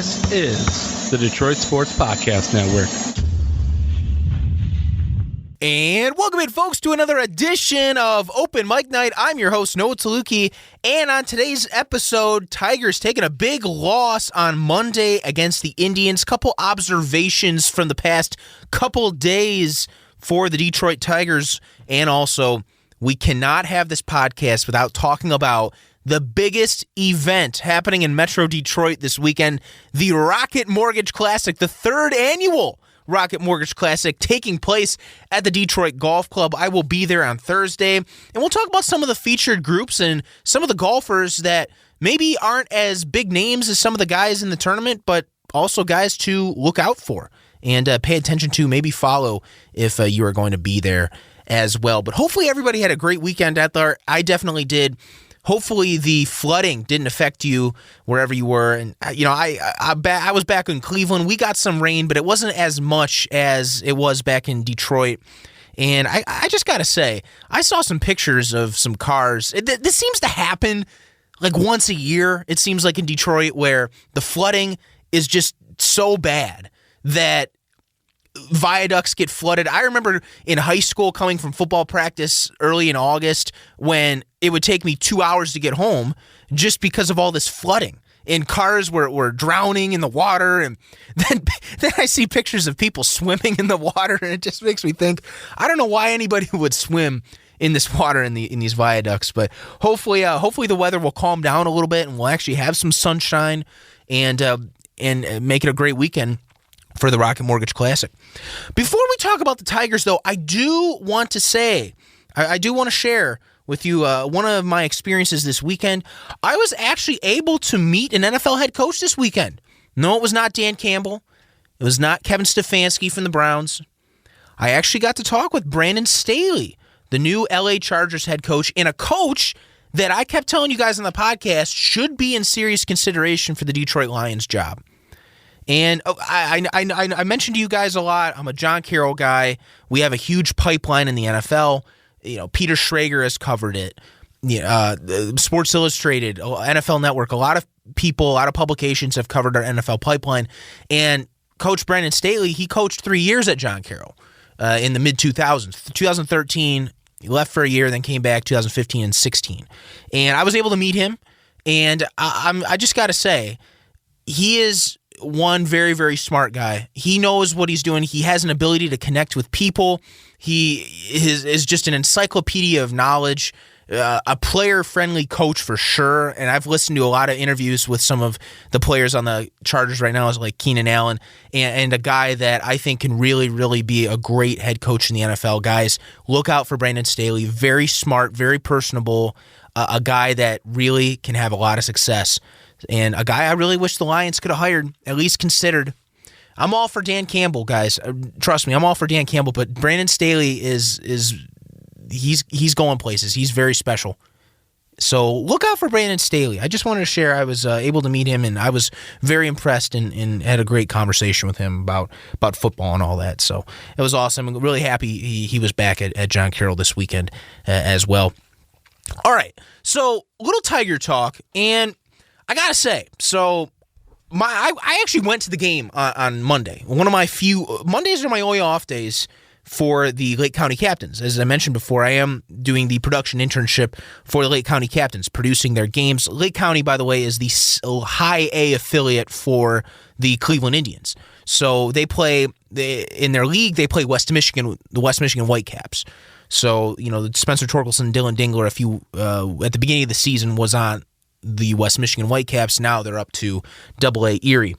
This is the Detroit Sports Podcast Network. And welcome in, folks, to another edition of Open Mic Night. I'm your host, Noah Taluki, and on today's episode, Tigers taking a big loss on Monday against the Indians. Couple observations from the past couple days for the Detroit Tigers, and also, we cannot have this podcast without talking about the biggest event happening in Metro Detroit this weekend, the Rocket Mortgage Classic, the third annual Rocket Mortgage Classic taking place at the Detroit Golf Club. I will be there on Thursday, and we'll talk about some of the featured groups and some of the golfers that maybe aren't as big names as some of the guys in the tournament, but also guys to look out for and pay attention to, maybe follow if you are going to be there as well. But hopefully everybody had a great weekend out there. I definitely did. Hopefully the flooding didn't affect you wherever you were. And, you know, I was back in Cleveland. We got some rain, but it wasn't as much as it was back in Detroit. And I just got to say, I saw some pictures of some cars. This seems to happen like once a year, it seems like in Detroit, where the flooding is just so bad that viaducts get flooded. I remember in high school coming from football practice early in August when it would take me 2 hours to get home just because of all this flooding. And cars were drowning in the water. And then I see pictures of people swimming in the water, and it just makes me think, I don't know why anybody would swim in this water in these viaducts. But hopefully the weather will calm down a little bit and we'll actually have some sunshine and make it a great weekend for the Rocket Mortgage Classic. Before we talk about the Tigers, though, I do want to say, I do want to share with you one of my experiences this weekend. I was actually able to meet an NFL head coach this weekend. No, it was not Dan Campbell. It was not Kevin Stefanski from the Browns. I actually got to talk with Brandon Staley, the new LA Chargers head coach, and a coach that I kept telling you guys on the podcast should be in serious consideration for the Detroit Lions job. And I mentioned to you guys a lot, I'm a John Carroll guy. We have a huge pipeline in the NFL. You know, Peter Schrager has covered it. Sports Illustrated, NFL Network, a lot of people, a lot of publications have covered our NFL pipeline. And Coach Brandon Staley, he coached 3 years at John Carroll in the mid-2000s. 2013, he left for a year, then came back 2015 and 16. And I was able to meet him, and I just got to say, he is one very, very smart guy. He knows what he's doing. He has an ability to connect with people. He is just an encyclopedia of knowledge, a player-friendly coach for sure. And I've listened to a lot of interviews with some of the players on the Chargers right now, like Keenan Allen, and a guy that I think can really, really be a great head coach in the NFL. Guys, look out for Brandon Staley. Very smart, very personable, a guy that really can have a lot of success. And a guy I really wish the Lions could have hired, at least considered. I'm all for Dan Campbell, guys. Trust me, I'm all for Dan Campbell. But Brandon Staley he's going places. He's very special. So look out for Brandon Staley. I just wanted to share. I was able to meet him, and I was very impressed and had a great conversation with him about football and all that. So it was awesome. I'm really happy he was back at John Carroll this weekend as well. All right, so little Tiger talk, and I gotta say, so I actually went to the game on Monday. One of my few Mondays are my only off days for the Lake County Captains. As I mentioned before, I am doing the production internship for the Lake County Captains, producing their games. Lake County, by the way, is the high A affiliate for the Cleveland Indians. So they play in their league. They play West Michigan, the West Michigan Whitecaps. So you know, Spencer Torkelson, Dylan Dingler, at the beginning of the season was on the West Michigan Whitecaps. Now they're up to AA Erie.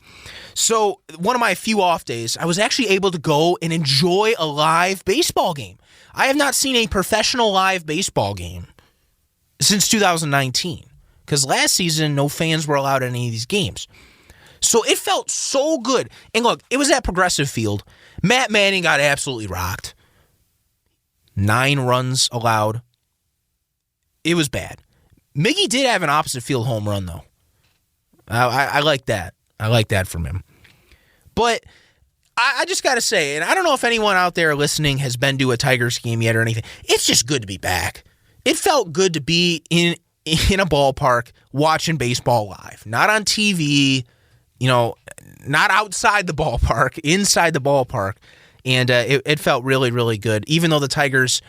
So one of my few off days, I was actually able to go and enjoy a live baseball game. I have not seen a professional live baseball game since 2019 because last season no fans were allowed at any of these games. So it felt so good. And look, it was at Progressive Field. Matt Manning got absolutely rocked. 9 runs allowed. It was bad. Miggy did have an opposite field home run, though. I like that. I like that from him. But I just got to say, and I don't know if anyone out there listening has been to a Tigers game yet or anything, it's just good to be back. It felt good to be in a ballpark watching baseball live, not on TV, not outside the ballpark, inside the ballpark. And it felt really, really good. Even though the Tigers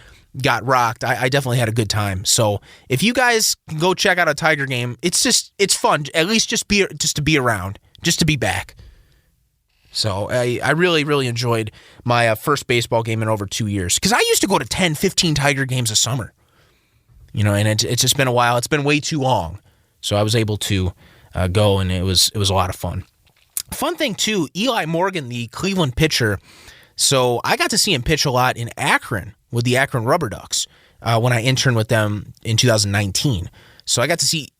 got rocked, I definitely had a good time. So if you guys can go check out a Tiger game, it's fun. At least just to be around, just to be back. So I really, really enjoyed my first baseball game in over 2 years. Because I used to go to 10, 15 Tiger games a summer. And it's just been a while. It's been way too long. So I was able to go, and it was a lot of fun. Fun thing, too, Eli Morgan, the Cleveland pitcher, so I got to see him pitch a lot in Akron with the Akron Rubber Ducks when I interned with them in 2019. So I got to see,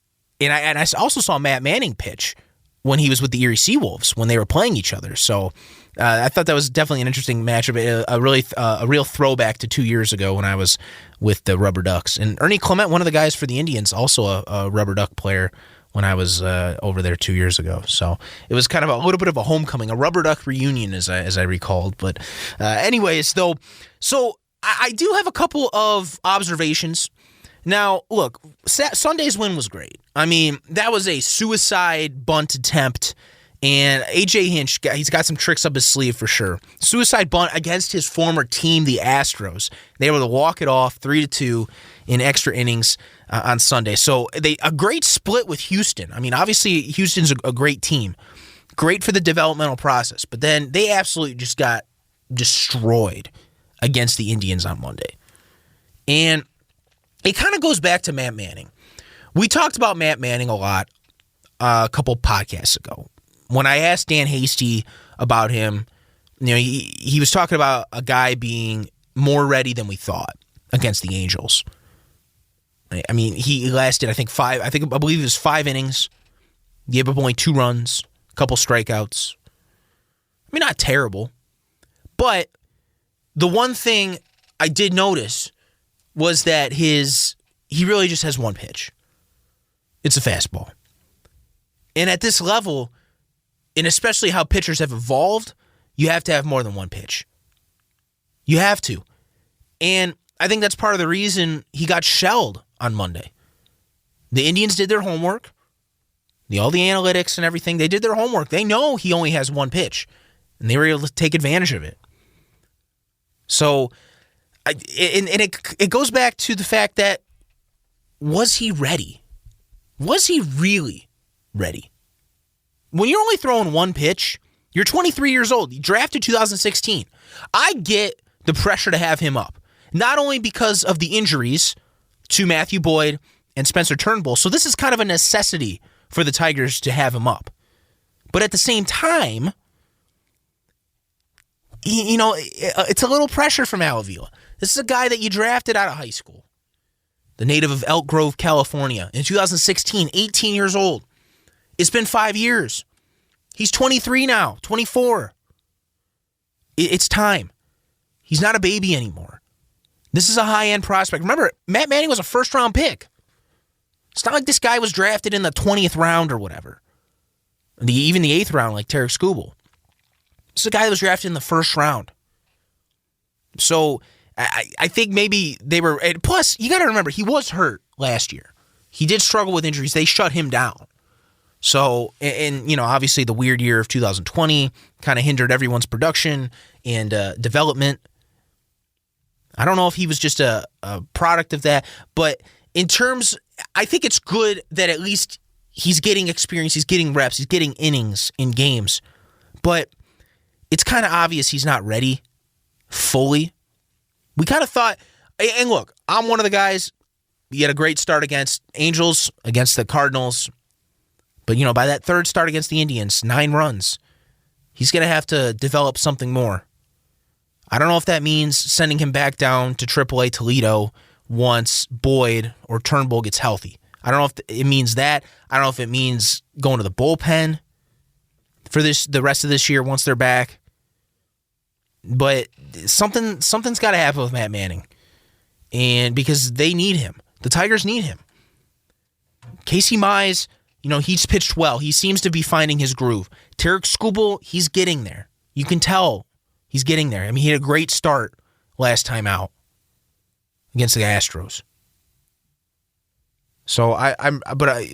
and I also saw Matt Manning pitch when he was with the Erie Seawolves when they were playing each other. So I thought that was definitely an interesting matchup, a real throwback to 2 years ago when I was with the Rubber Ducks. And Ernie Clement, one of the guys for the Indians, also a Rubber Duck player when I was over there 2 years ago. So it was kind of a little bit of a homecoming, a Rubber Duck reunion as I recalled. But anyways, though, so I do have a couple of observations. Now, look, Sunday's win was great. I mean, that was a suicide bunt attempt, and A.J. Hinch, he's got some tricks up his sleeve for sure. Suicide bunt against his former team, the Astros. They were able to walk it off 3-2 in extra innings on Sunday. So a great split with Houston. I mean, obviously, Houston's a great team. Great for the developmental process. But then they absolutely just got destroyed against the Indians on Monday. And it kind of goes back to Matt Manning. We talked about Matt Manning a lot a couple podcasts ago. When I asked Dan Hasty about him, he was talking about a guy being more ready than we thought against the Angels. I mean, he lasted, I believe it was 5 innings, gave up only 2 runs, a couple strikeouts. I mean, not terrible. But the one thing I did notice was that he really just has one pitch. It's a fastball. And at this level, and especially how pitchers have evolved, you have to have more than one pitch. You have to. And I think that's part of the reason he got shelled on Monday. The Indians did their homework. All the analytics and everything, they did their homework. They know he only has one pitch, and they were able to take advantage of it. So, it goes back to the fact that, was he ready? Was he really ready? When you're only throwing one pitch, you're 23 years old. You drafted 2016. I get the pressure to have him up. Not only because of the injuries to Matthew Boyd and Spencer Turnbull, so this is kind of a necessity for the Tigers to have him up. But at the same time, it's a little pressure from Avila. This is a guy that you drafted out of high school. The native of Elk Grove, California. In 2016, 18 years old. It's been 5 years. He's 23 now, 24. It's time. He's not a baby anymore. This is a high-end prospect. Remember, Matt Manning was a first-round pick. It's not like this guy was drafted in the 20th round or whatever. Even the 8th round, like Tarek Skubal. This is a guy that was drafted in the first round. So I think maybe they were... And plus, you got to remember, he was hurt last year. He did struggle with injuries. They shut him down. So, and obviously the weird year of 2020 kind of hindered everyone's production and development. I don't know if he was just a product of that, but in terms, I think it's good that at least he's getting experience, he's getting reps, he's getting innings in games, but it's kind of obvious he's not ready fully. We kind of thought, and look, I'm one of the guys, he had a great start against Angels, against the Cardinals, but by that third start against the Indians, 9 runs, he's going to have to develop something more. I don't know if that means sending him back down to AAA Toledo once Boyd or Turnbull gets healthy. I don't know if it means that. I don't know if it means going to the bullpen for the rest of this year once they're back. But something's got to happen with Matt Manning, and because they need him, the Tigers need him. Casey Mize, he's pitched well. He seems to be finding his groove. Tarek Skubal, he's getting there. You can tell he's getting there. I mean, he had a great start last time out against the Astros. So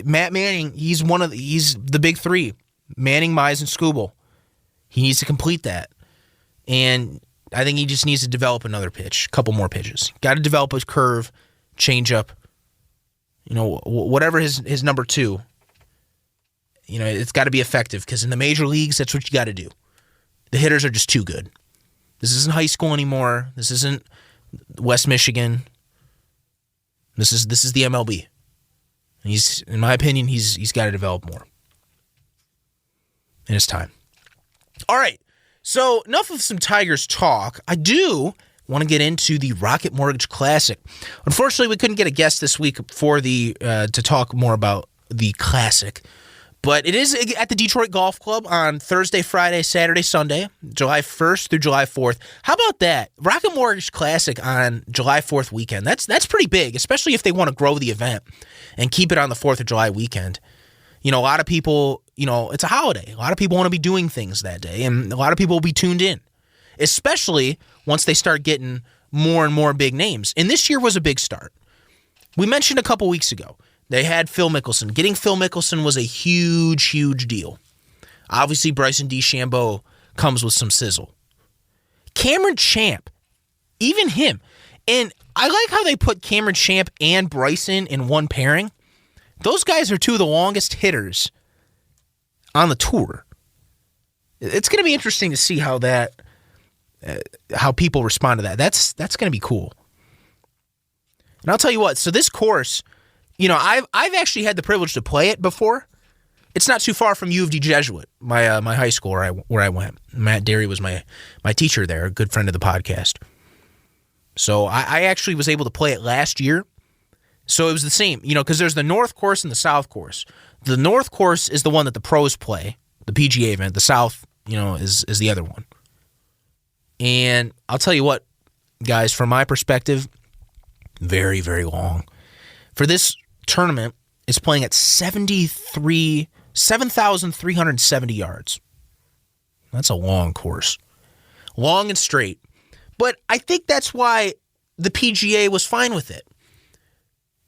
Matt Manning, he's the big three. Manning, Mize, and Skubal. He needs to complete that. And I think he just needs to develop another pitch, a couple more pitches. Got to develop his curve, changeup, whatever his number two. It's got to be effective because in the major leagues, that's what you got to do. The hitters are just too good. This isn't high school anymore. This isn't West Michigan. This is the MLB. And in my opinion, he's got to develop more. And it's time. All right. So enough of some Tigers talk. I do want to get into the Rocket Mortgage Classic. Unfortunately, we couldn't get a guest this week for to talk more about the Classic. But it is at the Detroit Golf Club on Thursday, Friday, Saturday, Sunday, July 1st through July 4th. How about that? Rocket Mortgage Classic on July 4th weekend. That's pretty big, especially if they want to grow the event and keep it on the 4th of July weekend. A lot of people, it's a holiday. A lot of people want to be doing things that day, and a lot of people will be tuned in, especially once they start getting more and more big names. And this year was a big start. We mentioned a couple weeks ago. They had Phil Mickelson. Getting Phil Mickelson was a huge, huge deal. Obviously, Bryson DeChambeau comes with some sizzle. Cameron Champ, even him. And I like how they put Cameron Champ and Bryson in one pairing. Those guys are two of the longest hitters on the tour. It's going to be interesting to see how people respond to that. That's going to be cool. And I'll tell you what. So this course, I've actually had the privilege to play it before. It's not too far from U of D Jesuit, my high school where I went. Matt Derry was my teacher there, a good friend of the podcast. So I actually was able to play it last year. So it was the same, because there's the North Course and the South Course. The North Course is the one that the pros play, the PGA event. The South, is the other one. And I'll tell you what, guys, from my perspective, very, very long. For this tournament, it's playing at 7,370 yards. That's a long course. Long and straight. But I think that's why the PGA was fine with it.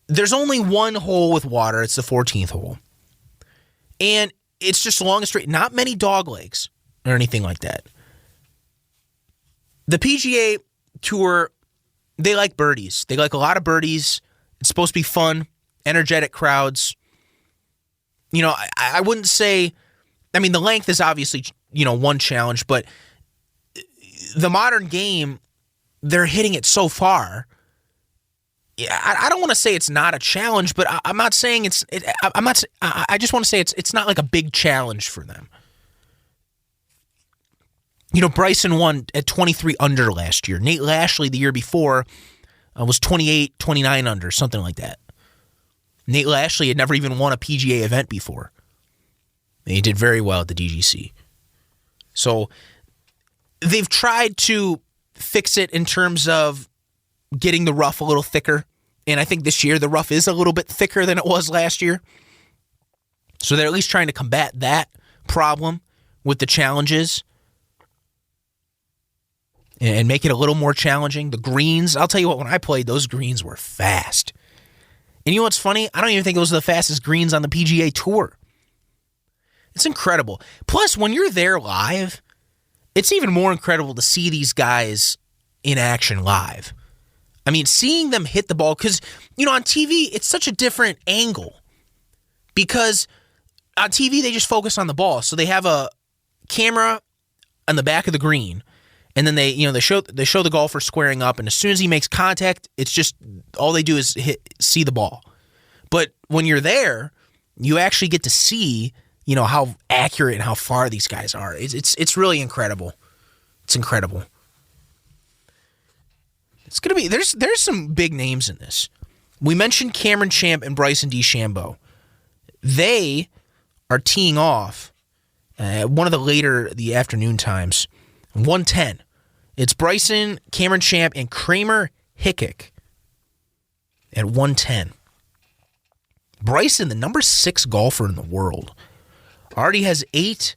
There's only one hole with water. It's the 14th hole. And it's just long and straight. Not many dog legs or anything like that. The PGA Tour, they like birdies. They like a lot of birdies. It's supposed to be fun, energetic crowds. I wouldn't say, the length is obviously, one challenge, but the modern game, they're hitting it so far. I don't want to say it's not a challenge, but I'm not saying it's. I just want to say it's not like a big challenge for them. Bryson won at 23 under last year. Nate Lashley the year before was 28, 29 under, something like that. Nate Lashley had never even won a PGA event before. And he did very well at the DGC. So they've tried to fix it in terms of getting the rough a little thicker. And I think this year the rough is a little bit thicker than it was last year. So they're at least trying to combat that problem with the challenges and make it a little more challenging. The greens, I'll tell you what, when I played, those greens were fast. And you know what's funny? I don't even think those are the fastest greens on the PGA Tour. It's incredible. Plus, when you're there live, it's even more incredible to see these guys in action live. Seeing them hit the ball, because, on TV, it's such a different angle. Because on TV, they just focus on the ball. So they have a camera on the back of the green, and then they show the golfer squaring up, and as soon as he makes contact, it's just all they do is see the ball. But when you're there, you actually get to see, how accurate and how far these guys are. It's really incredible. It's incredible. It's gonna be there's some big names in this. We mentioned Cameron Champ and Bryson DeChambeau. They are teeing off at one of the afternoon times, 1:10. It's Bryson, Cameron Champ, and Kramer Hickok at 1:10. Bryson, the number 6 golfer in the world, already has 8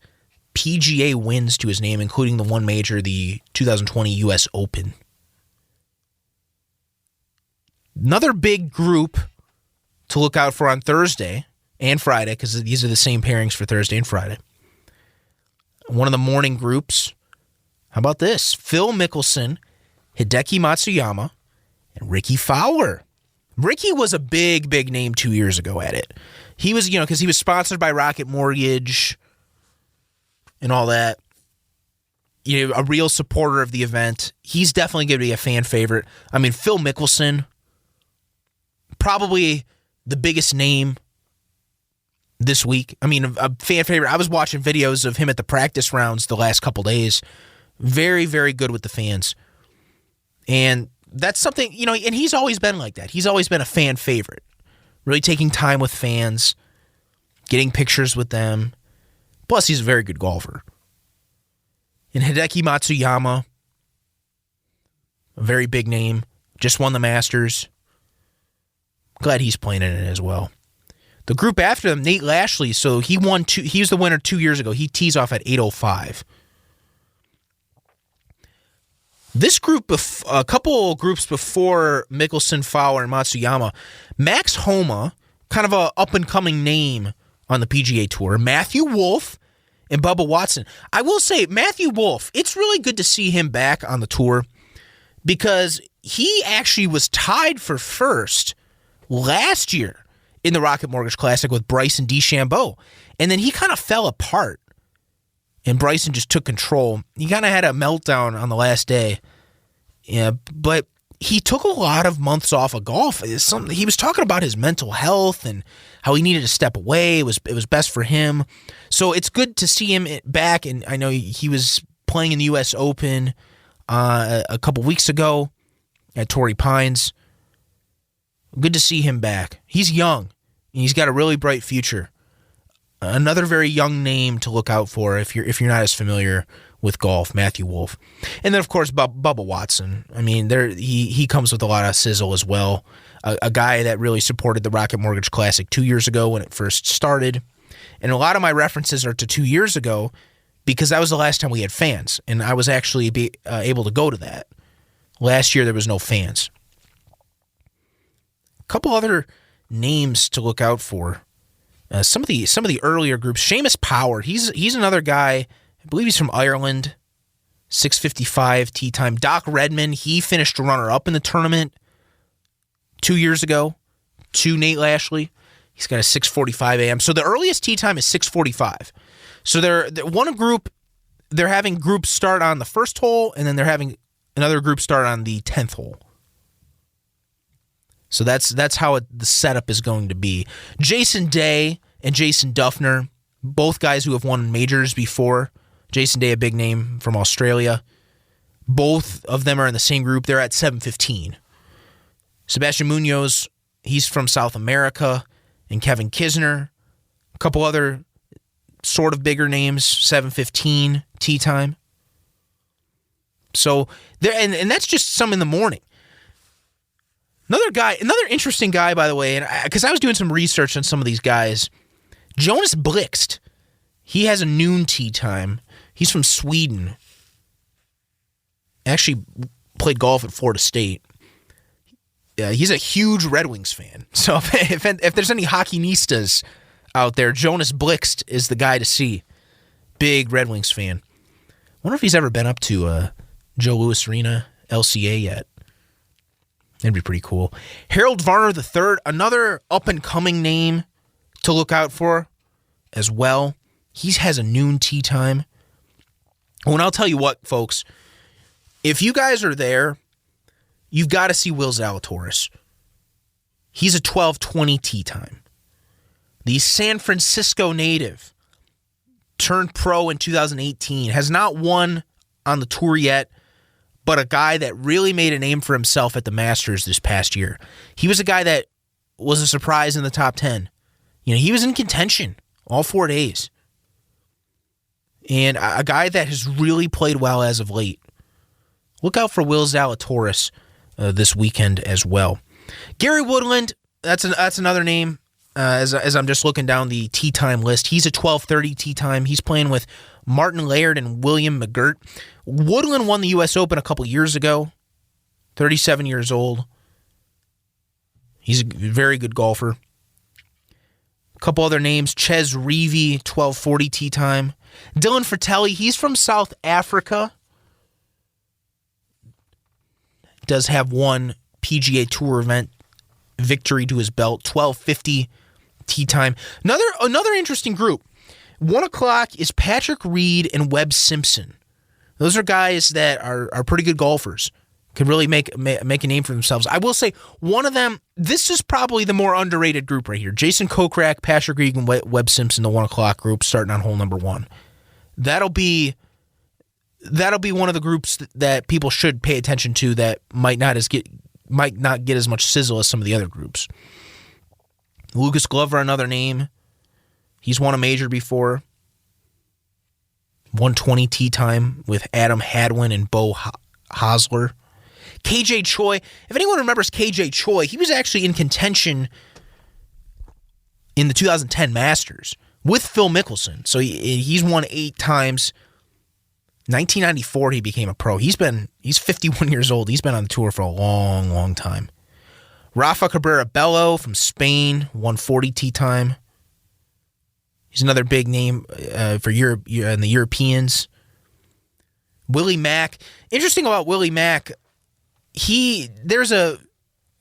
PGA wins to his name, including the one major, the 2020 U.S. Open. Another big group to look out for on Thursday and Friday, because these are the same pairings for Thursday and Friday. one of the morning groups. How about this? Phil Mickelson, Hideki Matsuyama, and Ricky Fowler. Ricky was a big, big name 2 years ago at it. He was, because he was sponsored by Rocket Mortgage and all that. A real supporter of the event. He's definitely going to be a fan favorite. I mean, Phil Mickelson, probably the biggest name this week. I mean, a fan favorite. I was watching videos of him at the practice rounds the last couple days. Very, very good with the fans. And that's something, and he's always been like that. He's always been a fan favorite. Really taking time with fans, getting pictures with them. Plus, he's a very good golfer. And Hideki Matsuyama, a very big name, just won the Masters. Glad he's playing in it as well. The group after them, Nate Lashley, so he was the winner 2 years ago. He tees off at 8:05. This group, a couple groups before Mickelson, Fowler, and Matsuyama, Max Homa, kind of a up-and-coming name on the PGA Tour, Matthew Wolff, and Bubba Watson. I will say, Matthew Wolff, it's really good to see him back on the tour because he actually was tied for first last year in the Rocket Mortgage Classic with Bryson DeChambeau. And then he kind of fell apart. And Bryson just took control. He kind of had a meltdown on the last day. Yeah, but he took a lot of months off of golf. He was talking about his mental health and how he needed to step away. It was best for him. So it's good to see him back. And I know he was playing in the U.S. Open a couple weeks ago at Torrey Pines. Good to see him back. He's young, and he's got a really bright future. Another very young name to look out for if you're not as familiar with golf, Matthew Wolff. And then, of course, Bubba Watson. I mean, he comes with a lot of sizzle as well. A guy that really supported the Rocket Mortgage Classic 2 years ago when it first started. And a lot of my references are to 2 years ago because that was the last time we had fans, and I was actually able to go to that. Last year, there was no fans. A couple other names to look out for. Some of the earlier groups. Seamus Power, he's another guy. I believe he's from Ireland. 6:55 tee time. Doc Redman, he finished runner-up in the tournament 2 years ago to Nate Lashley. He's got a 6:45 a.m. So the earliest tee time is 6:45. So they're one group. They're having groups start on the first hole, and then they're having another group start on the 10th hole. So that's how the setup is going to be. Jason Day and Jason Duffner, both guys who have won majors before. Jason Day, a big name from Australia. Both of them are in the same group. They're at 7:15. Sebastian Munoz, he's from South America, and Kevin Kisner. A couple other sort of bigger names, 7:15 tee time. So there, and that's just some in the morning. Another interesting guy, by the way, and because I was doing some research on some of these guys, Jonas Blixt. He has a noon tee time. He's from Sweden. Actually played golf at Florida State. He's a huge Red Wings fan. So if there's any hockeynistas out there, Jonas Blixt is the guy to see. Big Red Wings fan. Wonder if he's ever been up to Joe Louis Arena, LCA yet. That'd be pretty cool. Harold Varner III, another up-and-coming name to look out for as well. He has a noon tee time. And I'll tell you what, folks, if you guys are there, you've got to see Will Zalatoris. He's a 12:20 tee time. The San Francisco native turned pro in 2018, has not won on the tour yet, but a guy that really made a name for himself at the Masters this past year. He was a guy that was a surprise in the top 10. He was in contention all 4 days. And a guy that has really played well as of late. Look out for Will Zalatoris this weekend as well. Gary Woodland, that's another name. As I'm just looking down the tee time list, he's a 12:30 tee time. He's playing with Martin Laird and William McGirt. Woodland won the U.S. Open a couple years ago. 37 years old. He's a very good golfer. A couple other names. Ches Reavie, 12:40 tee time. Dylan Fratelli, he's from South Africa. Does have one PGA Tour event victory to his belt, 1250 tee time. Another interesting group. 1 o'clock is Patrick Reed and Webb Simpson. Those are guys that are pretty good golfers. Could really make a name for themselves. I will say one of them, this is probably the more underrated group right here. Jason Kokrak, Patrick Reed, and Webb Simpson, the 1 o'clock group starting on hole number 1. That'll be one of the groups that people should pay attention to that might not get as much sizzle as some of the other groups. Lucas Glover, another name. He's won a major before. 120 tee time with Adam Hadwin and Bo Hosler. KJ Choi, if anyone remembers KJ Choi, he was actually in contention in the 2010 Masters with Phil Mickelson. So he's won 8 times. 1994 he became a pro. He's 51 years old. He's been on the tour for a long, long time. Rafa Cabrera Bello from Spain, 140 tee time. He's another big name for Europe and the Europeans. Willie Mack. Interesting about Willie Mack, there's a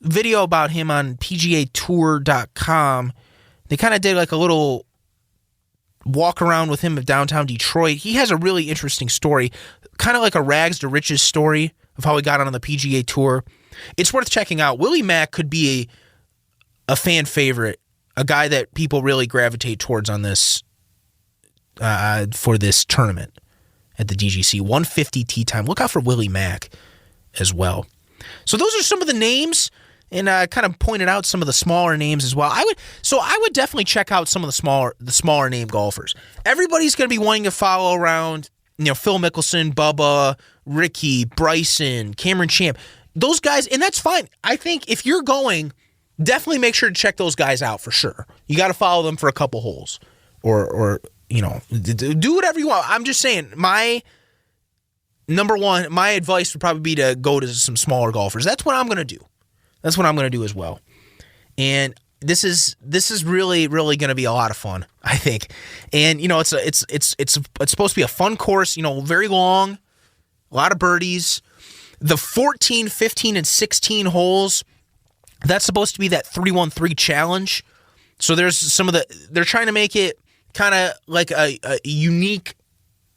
video about him on PGAtour.com. They kind of did like a little walk around with him of downtown Detroit. He has a really interesting story, kind of like a rags to riches story of how he got on the PGA Tour. It's worth checking out. Willie Mack could be a fan favorite, a guy that people really gravitate towards on this for this tournament at the DGC. 150 tee time. Look out for Willie Mack as well. So those are some of the names, and I kind of pointed out some of the smaller names as well. I would definitely check out some of the smaller name golfers. Everybody's going to be wanting to follow around, Phil Mickelson, Bubba, Ricky, Bryson, Cameron Champ. Those guys, and that's fine. I think if you're going, definitely make sure to check those guys out for sure. You got to follow them for a couple holes, or do whatever you want. I'm just saying, my advice would probably be to go to some smaller golfers. That's what I'm going to do. That's what I'm going to do as well. And this is really, really going to be a lot of fun, I think. And it's supposed to be a fun course. Very long, a lot of birdies. The 14, 15, and 16 holes, that's supposed to be that 3-1-3 challenge. So there's they're trying to make it kind of like a unique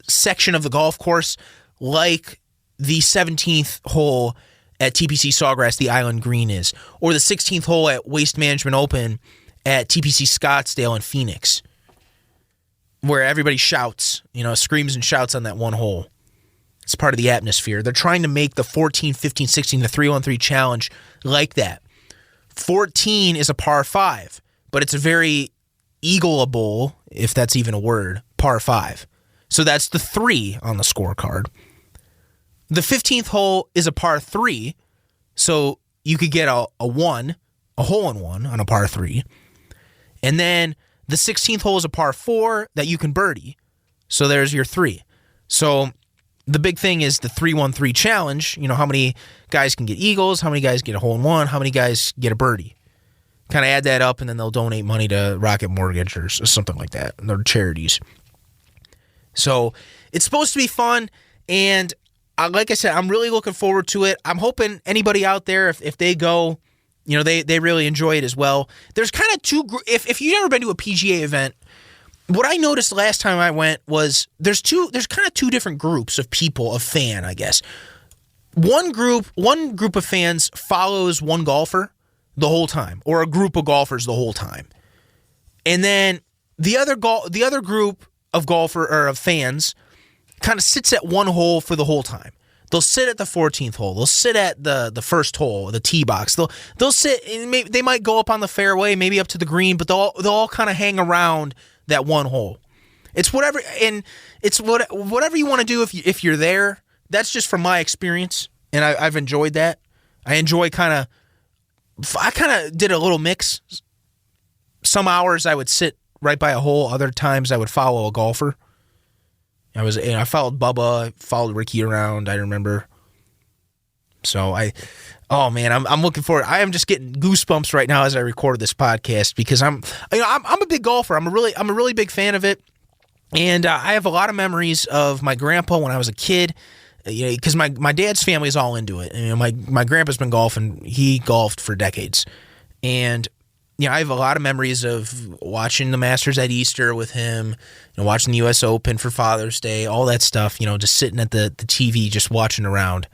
section of the golf course, like the 17th hole at TPC Sawgrass, the Island Green is, or the 16th hole at Waste Management Open at TPC Scottsdale in Phoenix, where everybody shouts, screams and shouts on that one hole. It's part of the atmosphere. They're trying to make the 14, 15, 16, the 3-1-3 challenge like that. 14 is a par 5, but it's a very eagleable, if that's even a word, par 5. So that's the 3 on the scorecard. The 15th hole is a par 3, so you could get a hole-in-one on a par 3. And then the 16th hole is a par 4 that you can birdie. So there's your 3. So the big thing is the 3-1-3 challenge. How many guys can get eagles, how many guys get a hole-in-one, how many guys get a birdie. Kind of add that up, and then they'll donate money to Rocket Mortgage or something like that. And they're charities. So it's supposed to be fun, and like I said, I'm really looking forward to it. I'm hoping anybody out there, if they go, they really enjoy it as well. There's kind of if you've never been to a PGA event, what I noticed last time I went was there's kind of two different groups of people, of fan, I guess. One group of fans follows one golfer the whole time, or a group of golfers the whole time. And then the other group of of fans kind of sits at one hole for the whole time. They'll sit at the 14th hole. They'll sit at the first hole, the tee box. They'll sit, and they might go up on the fairway, maybe up to the green, but they'll all kind of hang around that one hole. It's whatever, and it's whatever you want to do if you're there. That's just from my experience, and I've enjoyed that. I kind of did a little mix. Some hours I would sit right by a hole. Other times I would follow a golfer. I followed Bubba, I followed Ricky around, I remember. So I'm looking forward. I am just getting goosebumps right now as I record this podcast because I'm a big golfer. I'm a really big fan of it. And I have a lot of memories of my grandpa when I was a kid, because my dad's family is all into it. My grandpa's been golfing. He golfed for decades. And I have a lot of memories of watching the Masters at Easter with him, watching the U.S. Open for Father's Day, all that stuff, just sitting at the TV, just watching around.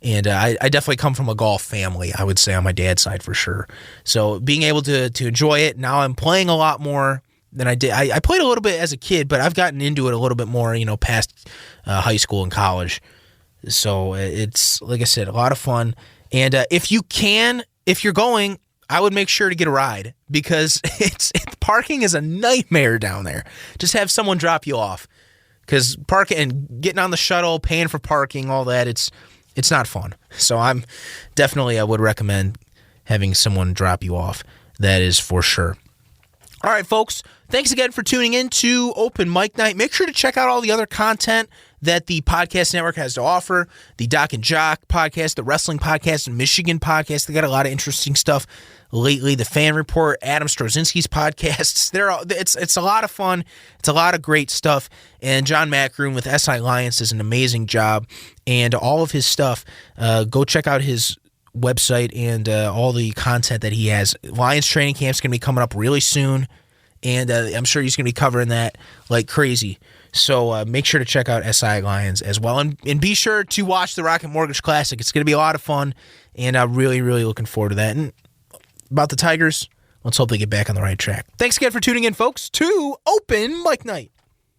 And I definitely come from a golf family, I would say, on my dad's side for sure. So being able to enjoy it, now I'm playing a lot more than I did. I played a little bit as a kid, but I've gotten into it a little bit more, past high school and college. So it's, like I said, a lot of fun. And if you're going, I would make sure to get a ride, because parking is a nightmare down there. Just have someone drop you off, because parking and getting on the shuttle, paying for parking, all that, it's not fun. So I would recommend having someone drop you off. That is for sure. All right, folks, thanks again for tuning in to Open Mic Night. Make sure to check out all the other content that the podcast network has to offer. The Doc and Jock podcast, the Wrestling podcast, and Michigan podcast. They got a lot of interesting stuff lately. The Fan Report, Adam Strozinski's podcasts. It's a lot of fun. It's a lot of great stuff. And John Macroom with SI Alliance does an amazing job. And all of his stuff, go check out his website and all the content that he has. Lions training camp's going to be coming up really soon, and I'm sure he's going to be covering that like crazy. So make sure to check out SI Lions as well, and be sure to watch the Rocket Mortgage Classic. It's going to be a lot of fun, and I'm really, really looking forward to that. And about the Tigers, let's hope they get back on the right track. Thanks again for tuning in, folks, to Open Mic Night.